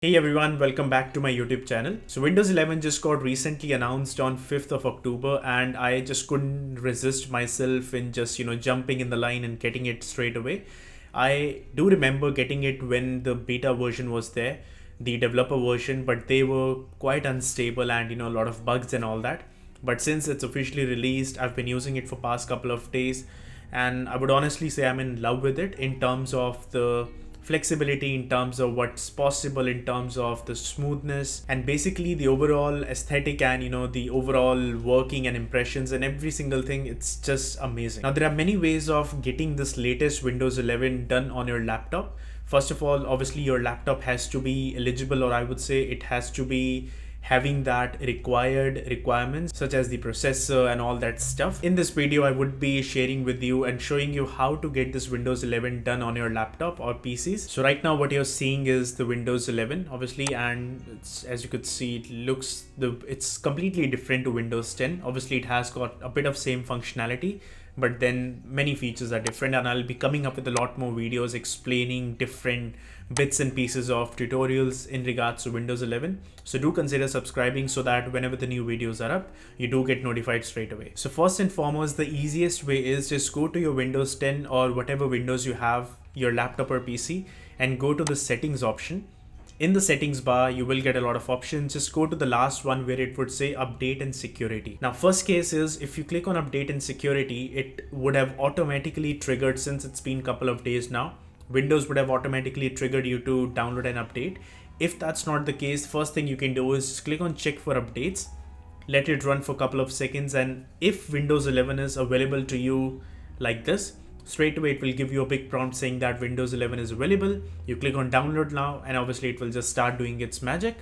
Hey everyone, welcome back to my YouTube channel. So Windows 11 just got recently announced on 5th of October and I just couldn't resist myself in just, jumping in the line and getting it straight away. I do remember getting it when the beta version was there, the developer version, but they were quite unstable and, a lot of bugs and all that. But since it's officially released, I've been using it for past couple of days and I would honestly say I'm in love with it in terms of the flexibility, in terms of what's possible, in terms of the smoothness, and basically the overall aesthetic and the overall working and impressions and every single thing. It's just amazing. Now there are many ways of getting this latest Windows 11 done on your laptop. First of all, obviously your laptop has to be eligible, or I would say it has to be having that required requirements such as the processor and all that stuff. In this video, I would be sharing with you and showing you how to get this Windows 11 done on your laptop or PCs. So right now what you're seeing is the Windows 11 obviously, and as you could see, it's completely different to Windows 10. Obviously it has got a bit of same functionality, but then many features are different, and I'll be coming up with a lot more videos explaining different bits and pieces of tutorials in regards to Windows 11. So do consider subscribing so that whenever the new videos are up, you do get notified straight away. So first and foremost, the easiest way is just go to your Windows 10 or whatever Windows you have, your laptop or PC, and go to the settings option. In the settings bar, you will get a lot of options. Just go to the last one where it would say update and security. Now, first case is if you click on update and security, it would have automatically triggered, since it's been a couple of days now, Windows would have automatically triggered you to download an update. If that's not the case, first thing you can do is just click on check for updates, let it run for a couple of seconds, and if Windows 11 is available to you like this, straight away it will give you a big prompt saying that Windows 11 is available. You click on download now and obviously it will just start doing its magic.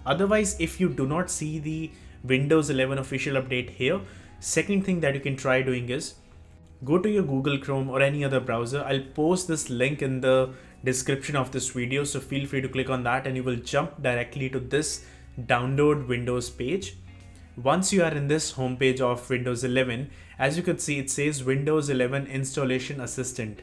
Otherwise, if you do not see the Windows 11 official update here, second thing that you can try doing is go to your Google Chrome or any other browser. I'll post this link in the description of this video, so feel free to click on that and you will jump directly to this download Windows page. Once you are in this homepage of Windows 11, as you could see, it says Windows 11 Installation Assistant.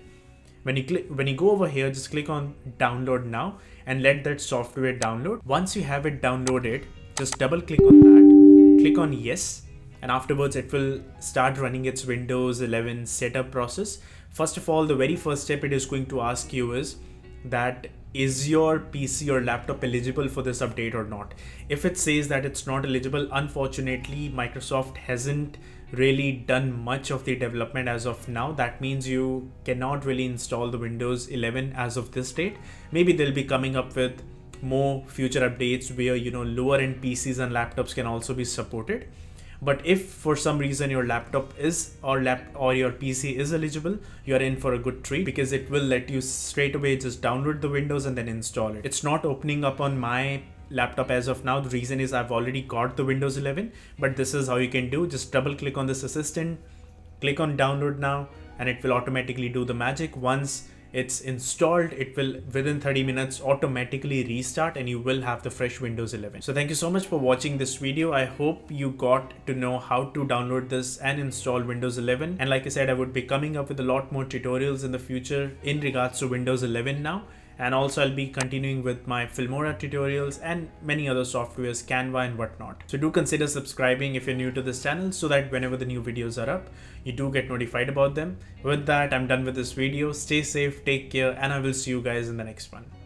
When you go over here, just click on download now and let that software download. Once you have it downloaded, just double click on that, click on yes, and afterwards it will start running its Windows 11 setup process. First of all, the very first step it is going to ask you is your PC or laptop eligible for this update or not? If it says that it's not eligible, unfortunately, Microsoft hasn't really done much of the development as of now. That means you cannot really install the Windows 11 as of this date. Maybe they'll be coming up with more future updates where, lower end PCs and laptops can also be supported. But if for some reason your laptop is or your PC is eligible, you are in for a good treat, because it will let you straight away just download the Windows and then install it. It's not opening up on my laptop as of now. The reason is I've already got the Windows 11, but this is how you can do. Just double click on this assistant, click on download now, and it will automatically do the magic. Once it's installed, it will within 30 minutes automatically restart and you will have the fresh Windows 11. So thank you so much for watching this video. I hope you got to know how to download this and install Windows 11. And like I said, I would be coming up with a lot more tutorials in the future in regards to Windows 11 now. And also I'll be continuing with my Filmora tutorials and many other softwares, Canva and whatnot. So do consider subscribing if you're new to this channel, so that whenever the new videos are up, you do get notified about them. With that, I'm done with this video. Stay safe, take care, and I will see you guys in the next one.